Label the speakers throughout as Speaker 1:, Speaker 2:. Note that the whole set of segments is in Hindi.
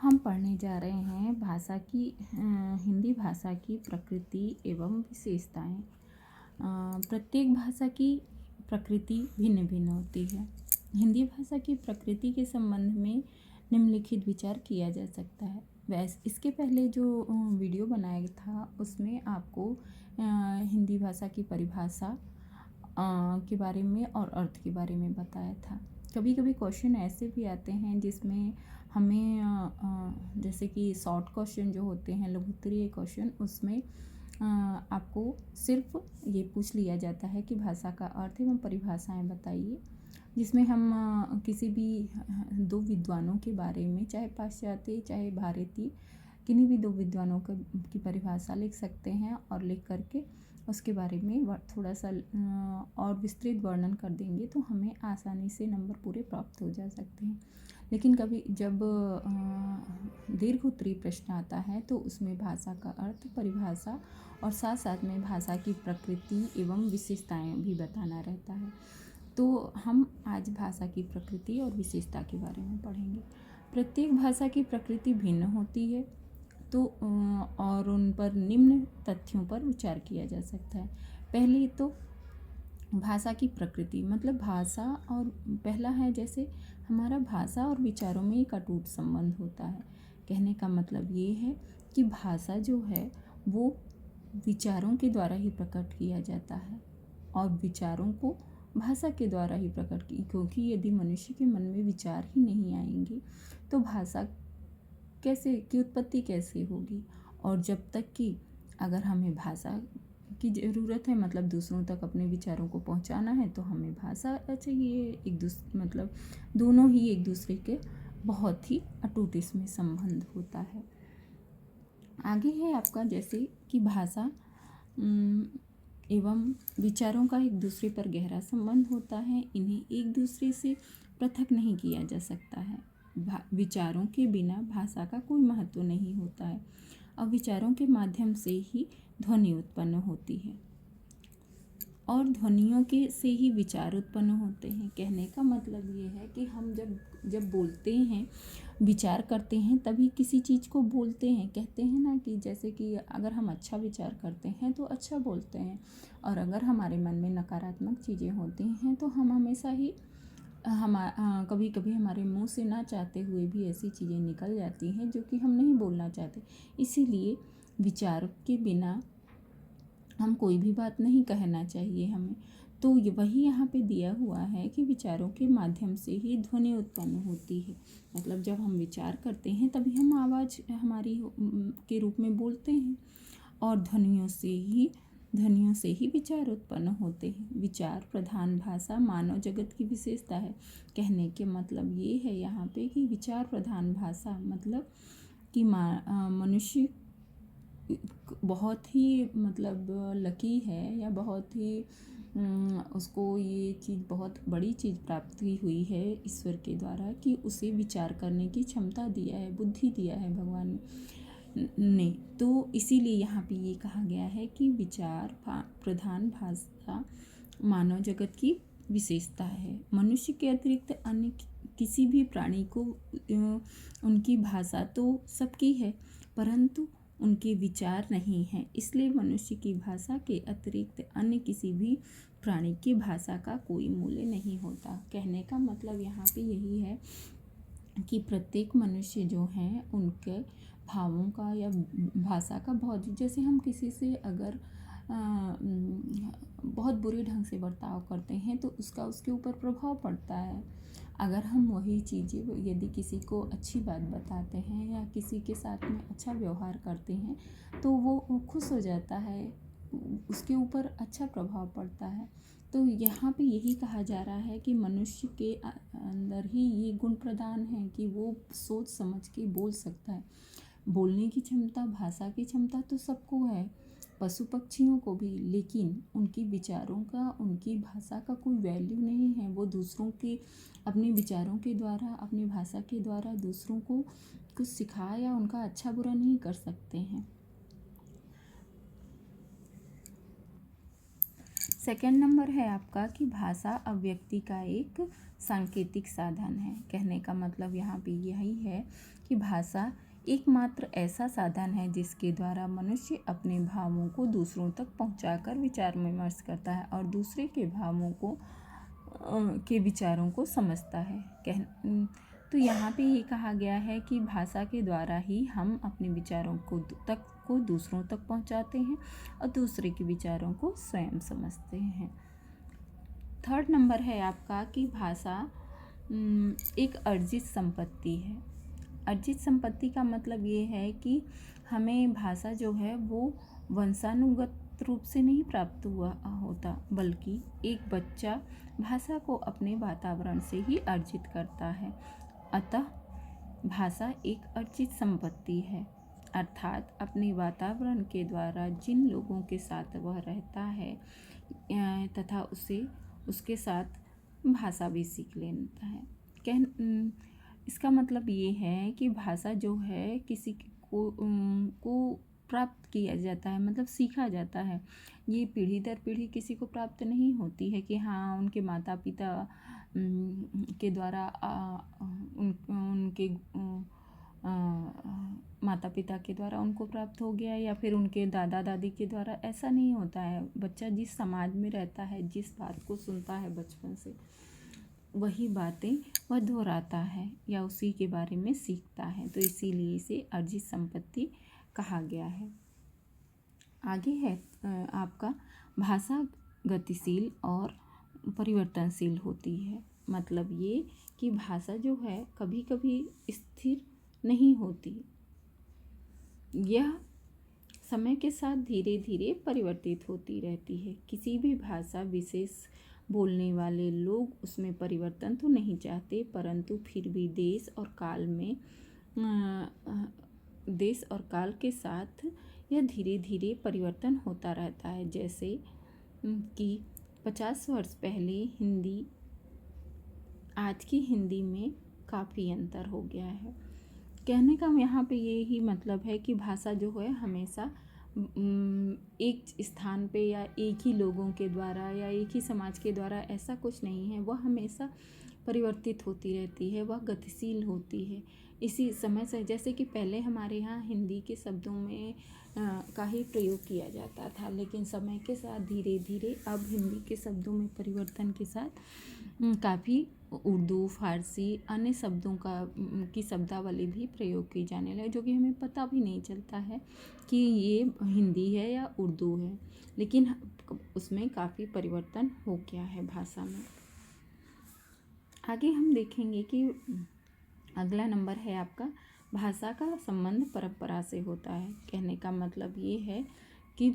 Speaker 1: हम पढ़ने जा रहे हैं हिंदी भाषा की प्रकृति एवं विशेषताएं। प्रत्येक भाषा की प्रकृति भिन्न भिन्न होती है। हिंदी भाषा की प्रकृति के संबंध में निम्नलिखित विचार किया जा सकता है। वैसे इसके पहले जो वीडियो बनाया था उसमें आपको हिंदी भाषा की परिभाषा के बारे में और अर्थ के बारे में बताया था। कभी कभी क्वेश्चन ऐसे भी आते हैं जिसमें हमें जैसे कि शॉर्ट क्वेश्चन जो होते हैं, लघुत्तरीय क्वेश्चन, उसमें आपको सिर्फ ये पूछ लिया जाता है कि भाषा का अर्थ एवं परिभाषाएं बताइए, जिसमें हम किसी भी दो विद्वानों के बारे में, चाहे पाश्चात्य चाहे भारतीय, किन्हीं भी दो विद्वानों की परिभाषा लिख सकते हैं और लिख करके उसके बारे में थोड़ा सा और विस्तृत वर्णन कर देंगे तो हमें आसानी से नंबर पूरे प्राप्त हो जा सकते हैं। लेकिन कभी जब दीर्घ उत्तरीय प्रश्न आता है तो उसमें भाषा का अर्थ, परिभाषा और साथ साथ में भाषा की प्रकृति एवं विशेषताएं भी बताना रहता है। तो हम आज भाषा की प्रकृति और विशेषता के बारे में पढ़ेंगे। प्रत्येक भाषा की प्रकृति भिन्न होती है तो और उन पर निम्न तथ्यों पर विचार किया जा सकता है। पहली तो भाषा की प्रकृति, मतलब भाषा, और पहला है जैसे हमारा भाषा और विचारों में एक अटूट संबंध होता है। कहने का मतलब ये है कि भाषा जो है वो विचारों के द्वारा ही प्रकट किया जाता है और विचारों को भाषा के द्वारा ही प्रकट की, क्योंकि यदि मनुष्य के मन में विचार ही नहीं आएंगे तो भाषा की उत्पत्ति कैसे होगी। और जब तक कि अगर हमें भाषा की ज़रूरत है, मतलब दूसरों तक अपने विचारों को पहुंचाना है, तो हमें भाषा चाहिए। मतलब दोनों ही एक दूसरे के बहुत ही अटूट इसमें संबंध होता है। आगे है आपका जैसे कि भाषा एवं विचारों का एक दूसरे पर गहरा संबंध होता है। इन्हें एक दूसरे से पृथक नहीं किया जा सकता है। विचारों के बिना भाषा का कोई महत्व नहीं होता है। अब विचारों के माध्यम से ही ध्वनि उत्पन्न होती है और ध्वनियों के से ही विचार उत्पन्न होते हैं। कहने का मतलब ये है कि हम जब बोलते हैं, विचार करते हैं, तभी किसी चीज़ को बोलते हैं। कहते हैं ना कि जैसे कि अगर हम अच्छा विचार करते हैं तो अच्छा बोलते हैं, और अगर हमारे मन में नकारात्मक चीज़ें होती हैं तो हम हमेशा ही कभी कभी हमारे मुंह से ना चाहते हुए भी ऐसी चीज़ें निकल जाती हैं जो कि हम नहीं बोलना चाहते। इसीलिए विचार के बिना हम कोई भी बात नहीं कहना चाहिए हमें। तो वही यहाँ पे दिया हुआ है कि विचारों के माध्यम से ही ध्वनि उत्पन्न होती है। मतलब जब हम विचार करते हैं तभी हम आवाज़ हमारी के रूप में बोलते हैं, और ध्वनियों से ही विचार उत्पन्न होते हैं। विचार प्रधान भाषा मानव जगत की विशेषता है। कहने के मतलब ये है यहाँ पे कि विचार प्रधान भाषा मतलब कि मनुष्य बहुत ही मतलब लकी है, या बहुत ही उसको ये चीज़, बहुत बड़ी चीज़ प्राप्त हुई है ईश्वर के द्वारा कि उसे विचार करने की क्षमता दिया है, बुद्धि दिया है भगवान ने। तो इसीलिए यहाँ पे ये कहा गया है कि विचार प्रधान भाषा मानव जगत की विशेषता है। मनुष्य के अतिरिक्त अन्य किसी भी प्राणी को उनकी भाषा तो सबकी है, परंतु उनके विचार नहीं हैं। इसलिए मनुष्य की भाषा के अतिरिक्त अन्य किसी भी प्राणी की भाषा का कोई मूल्य नहीं होता। कहने का मतलब यहाँ पे यही है कि प्रत्येक मनुष्य जो हैं उनके भावों का या भाषा का बहुत, जैसे हम किसी से अगर बहुत बुरे ढंग से बर्ताव करते हैं तो उसका उसके ऊपर प्रभाव पड़ता है। अगर हम वही चीज़ें यदि किसी को अच्छी बात बताते हैं या किसी के साथ में अच्छा व्यवहार करते हैं तो वो खुश हो जाता है, उसके ऊपर अच्छा प्रभाव पड़ता है। तो यहाँ पे यही कहा जा रहा है कि मनुष्य के अंदर ही ये गुण प्रदान है कि वो सोच समझ के बोल सकता है। बोलने की क्षमता, भाषा की क्षमता तो सबको है, पशु पक्षियों को भी, लेकिन उनकी विचारों का, उनकी भाषा का कोई वैल्यू नहीं है। वो दूसरों के अपने विचारों के द्वारा, अपनी भाषा के द्वारा दूसरों को कुछ सिखा या उनका अच्छा बुरा नहीं कर सकते हैं। सेकंड नंबर है आपका कि भाषा अभिव्यक्ति का एक सांकेतिक साधन है। कहने का मतलब यहाँ पे यही है कि भाषा एकमात्र ऐसा साधन है जिसके द्वारा मनुष्य अपने भावों को दूसरों तक पहुँचाकर विचार विमर्श करता है और दूसरे के भावों को के विचारों को समझता है। तो यहाँ पे ये कहा गया है कि भाषा के द्वारा ही हम अपने विचारों को दूसरों तक पहुँचाते हैं और दूसरे के विचारों को स्वयं समझते हैं। थर्ड नंबर है आपका कि भाषा एक अर्जित संपत्ति है। अर्जित संपत्ति का मतलब ये है कि हमें भाषा जो है वो वंशानुगत रूप से नहीं प्राप्त हुआ होता, बल्कि एक बच्चा भाषा को अपने वातावरण से ही अर्जित करता है। अतः भाषा एक अर्जित संपत्ति है, अर्थात अपने वातावरण के द्वारा जिन लोगों के साथ वह रहता है तथा उसके साथ भाषा भी सीख लेता है। इसका मतलब ये है कि भाषा जो है किसी को प्राप्त किया जाता है, मतलब सीखा जाता है। ये पीढ़ी दर पीढ़ी किसी को प्राप्त नहीं होती है कि हाँ उनके माता पिता के द्वारा उनके माता पिता के द्वारा उनको प्राप्त हो गया या फिर उनके दादा दादी के द्वारा। ऐसा नहीं होता है। बच्चा जिस समाज में रहता है, जिस बात को सुनता है बचपन से, वही बातें वह दोहराता है या उसी के बारे में सीखता है। तो इसीलिए इसे अर्जित संपत्ति कहा गया है। आगे है आपका भाषा गतिशील और परिवर्तनशील होती है। मतलब ये कि भाषा जो है कभी कभी स्थिर नहीं होती, यह समय के साथ धीरे धीरे परिवर्तित होती रहती है। किसी भी भाषा विशेष बोलने वाले लोग उसमें परिवर्तन तो नहीं चाहते, परंतु फिर भी देश और काल के साथ यह धीरे धीरे परिवर्तन होता रहता है। जैसे कि 50 वर्ष पहले हिंदी आज की हिंदी में काफ़ी अंतर हो गया है। कहने का यहाँ पे ये ही मतलब है कि भाषा जो है हमेशा एक स्थान पे या एक ही लोगों के द्वारा या एक ही समाज के द्वारा ऐसा कुछ नहीं है। वह हमेशा परिवर्तित होती रहती है, वह गतिशील होती है। इसी समय से जैसे कि पहले हमारे यहाँ हिंदी के शब्दों में का ही प्रयोग किया जाता था, लेकिन समय के साथ धीरे धीरे अब हिंदी के शब्दों में परिवर्तन के साथ काफ़ी उर्दू, फारसी, अन्य शब्दों की शब्दावली भी प्रयोग की जाने लगी, जो कि हमें पता भी नहीं चलता है कि ये हिंदी है या उर्दू है, लेकिन उसमें काफ़ी परिवर्तन हो गया है भाषा में। आगे हम देखेंगे कि अगला नंबर है आपका भाषा का संबंध परंपरा से होता है। कहने का मतलब ये है कि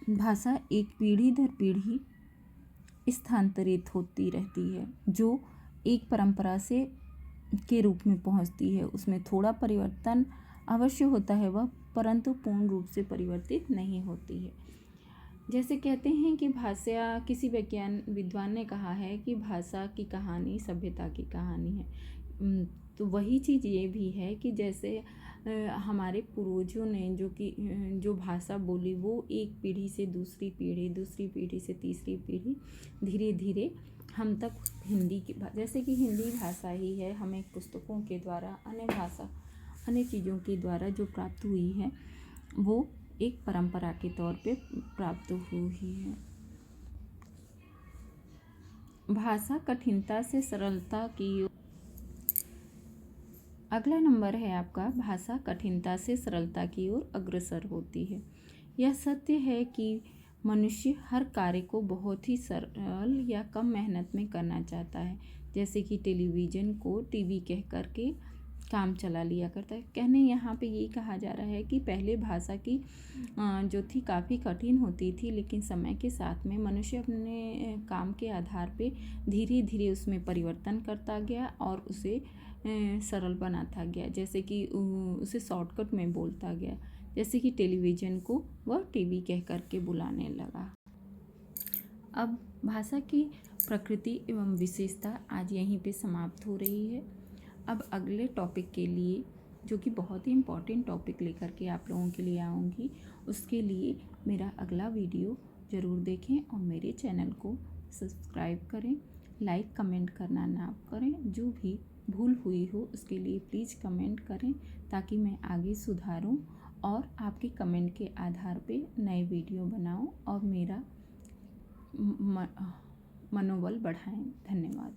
Speaker 1: भाषा एक पीढ़ी दर पीढ़ी स्थानांतरित होती रहती है, जो एक परंपरा से के रूप में पहुंचती है। उसमें थोड़ा परिवर्तन अवश्य होता है वह, परंतु पूर्ण रूप से परिवर्तित नहीं होती है। जैसे कहते हैं कि भाषा, किसी विद्वान ने कहा है कि भाषा की कहानी सभ्यता की कहानी है। तो वही चीज़ ये भी है कि जैसे हमारे पूर्वजों ने जो भाषा बोली, वो एक पीढ़ी से दूसरी पीढ़ी से तीसरी पीढ़ी, धीरे धीरे हम तक हिंदी की जैसे कि हिंदी भाषा ही है, हमें पुस्तकों के द्वारा अन्य चीज़ों के द्वारा जो प्राप्त हुई है, वो एक परंपरा के तौर पे प्राप्त हुई है। भाषा कठिनता से सरलता की ओर। अगला नंबर है आपका भाषा कठिनता से सरलता की ओर अग्रसर होती है। यह सत्य है कि मनुष्य हर कार्य को बहुत ही सरल या कम मेहनत में करना चाहता है। जैसे कि टेलीविज़न को टीवी कह कर के काम चला लिया करता है। कहने यहाँ पे ये कहा जा रहा है कि पहले भाषा की जो थी काफ़ी कठिन होती थी, लेकिन समय के साथ में मनुष्य अपने काम के आधार पे धीरे धीरे उसमें परिवर्तन करता गया और उसे सरल बनाता गया। जैसे कि उसे शॉर्टकट में बोलता गया, जैसे कि टेलीविज़न को वह टीवी कह कर के बुलाने लगा। अब भाषा की प्रकृति एवं विशेषता आज यहीं पे समाप्त हो रही है। अब अगले टॉपिक के लिए, जो कि बहुत ही इम्पॉर्टेंट टॉपिक लेकर के आप लोगों के लिए आऊँगी, उसके लिए मेरा अगला वीडियो ज़रूर देखें और मेरे चैनल को सब्सक्राइब करें। लाइक कमेंट करना ना करें। जो भी भूल हुई हो उसके लिए प्लीज़ कमेंट करें ताकि मैं आगे सुधारूं और आपके कमेंट के आधार पे नए वीडियो बनाऊं और मेरा मनोबल बढ़ाएं। धन्यवाद।